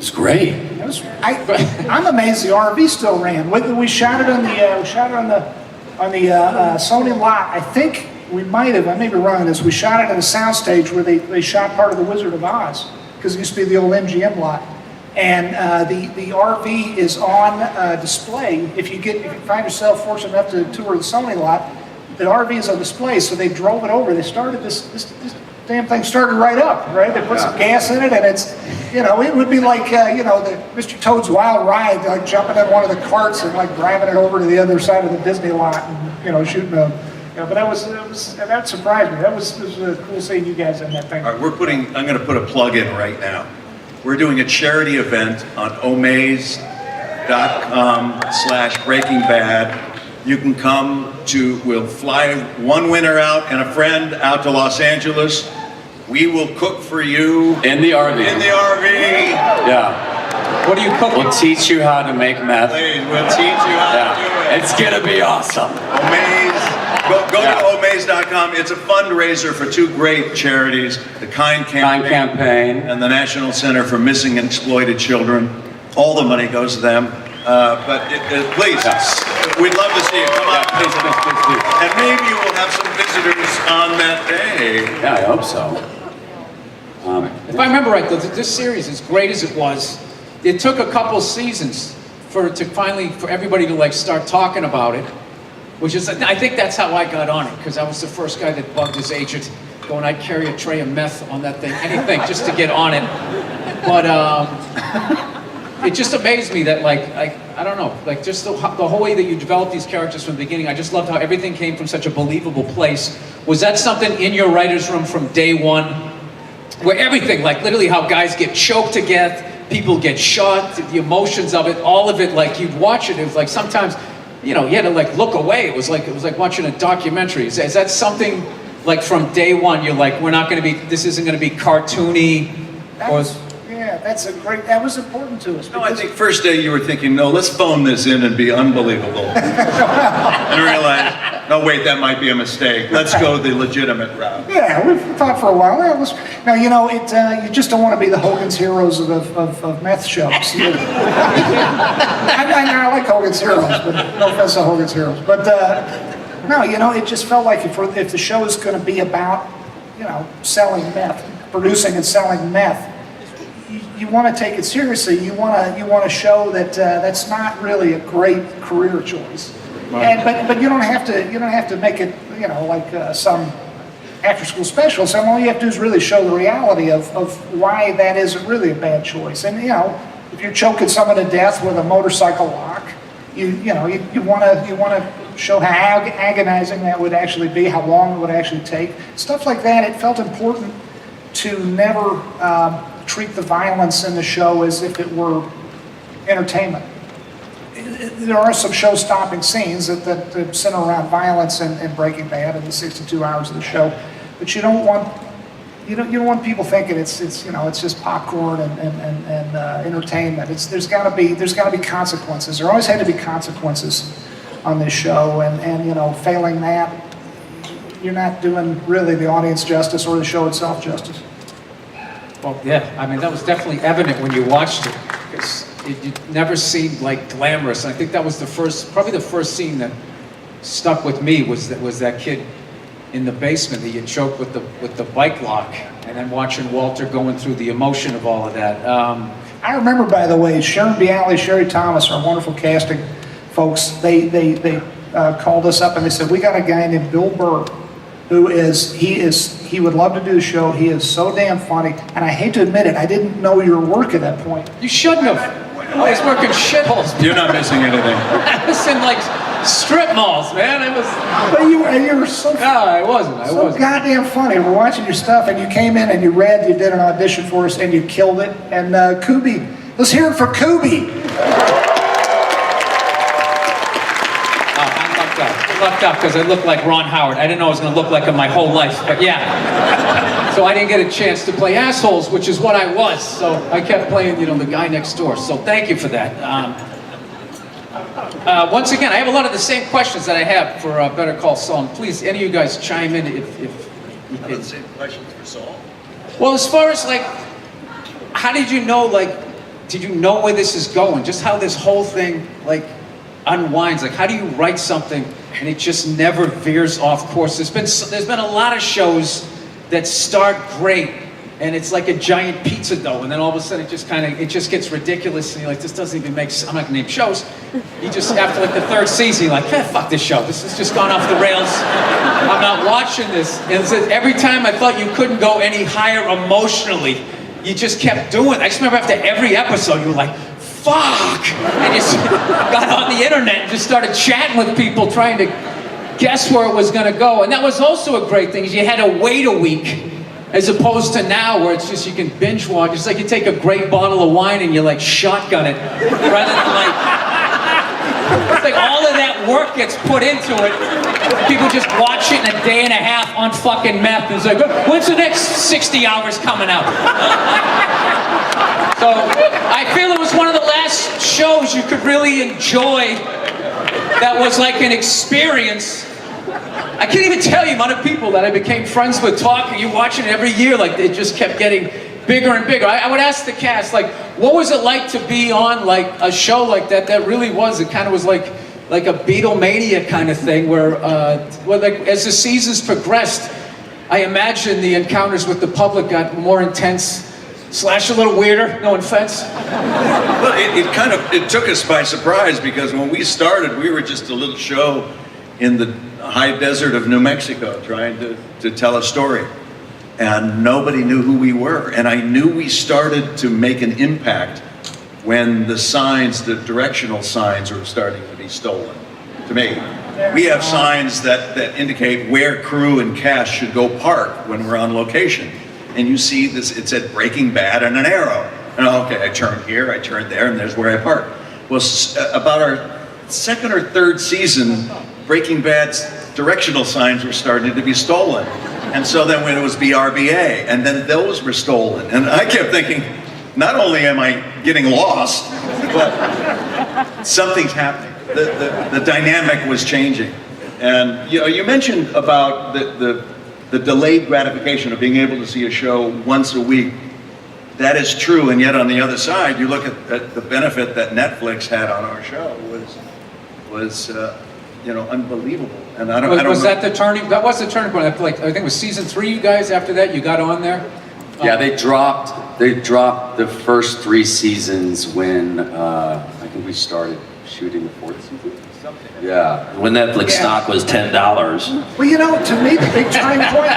It's great. I'm amazed the RV still ran. We shot it on the Sony lot. I think we might have. I may be wrong on this. We shot it at a soundstage where they shot part of the Wizard of Oz, because it used to be the old MGM lot. And the RV is on display. If you find yourself fortunate enough to tour the Sony lot, the RV is on display. So they drove it over. They started this damn thing started right up, right? They put some gas in it, and it's, it would be like, the Mr. Toad's Wild Ride, like jumping in one of the carts and like driving it over to the other side of the Disney lot and, shooting a, but that surprised me. It was cool seeing you guys in that thing. All right, I'm going to put a plug in right now. We're doing a charity event on omaze.com/breakingbad. You can come we'll fly one winner out and a friend out to Los Angeles. We will cook for you. In the RV. In the RV. Yeah. What do you cook? We'll teach you how to make meth. Please, we'll teach you how to do it. It's gonna be awesome. Omaze. Go to omaze.com. It's a fundraiser for two great charities, the Kind Campaign and the National Center for Missing and Exploited Children. All the money goes to them. Please, we'd love to see you. Come on, please. And maybe we'll have some visitors on that day. Yeah, I hope so. If I remember right, though, this series, as great as it was, it took a couple seasons for everybody to like start talking about it. Which is, I think that's how I got on it, because I was the first guy that bugged his agent, going, I'd carry a tray of meth on that thing, anything, just to get on it. But it just amazed me that, I don't know, just the whole way that you developed these characters from the beginning. I just loved how everything came from such a believable place. Was that something in your writer's room from day one, where everything, literally how guys get choked to death, people get shot, the emotions of it, all of it, you'd watch it, it was like sometimes, you had to look away. It was like watching a documentary. Is that something from day one? You're like, this isn't going to be cartoony. That was important to us. No, I think first day you were thinking, no, let's phone this in and be unbelievable. And realize, no, wait, that might be a mistake. Let's go the legitimate route. Yeah, we've thought for a while. You just don't want to be the Hogan's Heroes of meth shows. I like Hogan's Heroes, but no offense to Hogan's Heroes. But no, it just felt like if the show is going to be about, selling meth, producing and selling meth, you want to take it seriously. You want to show that that's not really a great career choice. Right. But you don't have to make it some after-school special. So all you have to do is really show the reality of why that isn't really a bad choice. And if you're choking someone to death with a motorcycle lock, you want to show how agonizing that would actually be, how long it would actually take, stuff like that. It felt important to never treat the violence in the show as if it were entertainment. There are some show-stopping scenes that center around violence and Breaking Bad in the 62 hours of the show, but you don't want people thinking it's just popcorn and entertainment. There's got to be consequences. There always had to be consequences on this show, and failing that, you're not doing really the audience justice or the show itself justice. Well, yeah, I mean, that was definitely evident when you watched it, because it never seemed glamorous. And I think that was probably the first scene that stuck with me was that kid in the basement that you choked with the bike lock, and then watching Walter going through the emotion of all of that. I remember, by the way, Sharon Bialy, Sherry Thomas, our wonderful casting folks, they called us up and they said, we got a guy named Bill Burr he would love to do the show. He is so damn funny. And I hate to admit it, I didn't know your work at that point. You shouldn't have. I was working shitholes. You're not missing anything. I was in strip malls, man. It was. But you were so. No, I wasn't. So goddamn funny. We're watching your stuff, and you came in and you did an audition for us, and you killed it. And Kubi, let's hear it for Kubi. I lucked up because I looked like Ron Howard. I didn't know I was going to look like him my whole life, but yeah. So I didn't get a chance to play assholes, which is what I was. So I kept playing, the guy next door. So thank you for that. Once again, I have a lot of the same questions that I have for Better Call Saul. And please, any of you guys chime in if you can. The same questions for Saul. Well, as far as how did you know did you know where this is going? Just how this whole thing like unwinds. Like, how do you write something and it just never veers off course? There's been a lot of shows that start great and it's like a giant pizza dough, and then all of a sudden it just gets ridiculous, and you're like, this doesn't even make sense. I'm not gonna name shows. You just, after like the third season, you're like, fuck this show. This has just gone off the rails. I'm not watching this. And so every time I thought you couldn't go any higher emotionally, you just kept doing it. I just remember after every episode, you were like, fuck! And you just got on the internet and just started chatting with people, trying to guess where it was gonna go. And that was also a great thing, is you had to wait a week, as opposed to now where it's just, you can binge watch. It's like you take a great bottle of wine and you like shotgun it, rather than like, it's like all of that work gets put into it. People just watch it in a day and a half on fucking meth, and it's like, when's the next 60 hours coming out? So I feel it was one of the last shows you could really enjoy that was like an experience. I can't even tell you the amount of people that I became friends with talking. You watching it every year, like it just kept getting bigger and bigger. I would ask the cast, like, what was it like to be on like a show like that? That really was. It kind of was like a Beatlemania kind of thing, where like as the seasons progressed, I imagine the encounters with the public got more intense. / a little weirder, no offense. Well, it took us by surprise, because when we started, we were just a little show in the high desert of New Mexico trying to tell a story. And nobody knew who we were. And I knew we started to make an impact when the signs, the directional signs, were starting to be stolen, to me. We have signs that indicate where crew and cast should go park when we're on location. And you see this, it said Breaking Bad and an arrow. And okay, I turned here, I turned there, and there's where I park. Well, about our second or third season, Breaking Bad's directional signs were starting to be stolen. And so then when it was BRBA, and then those were stolen. And I kept thinking, not only am I getting lost, but something's happening. The dynamic was changing. And you mentioned about the delayed gratification of being able to see a show once a week. That is true, and yet on the other side, you look at the benefit that Netflix had on our show was unbelievable. And I don't was that the turning? That was the turning point. I think it was season 3. You guys, after that, you got on there. Yeah, they dropped the first 3 seasons when I think we started shooting the 4th season. Yeah, When Netflix stock was $10. Well, to me, the big turning point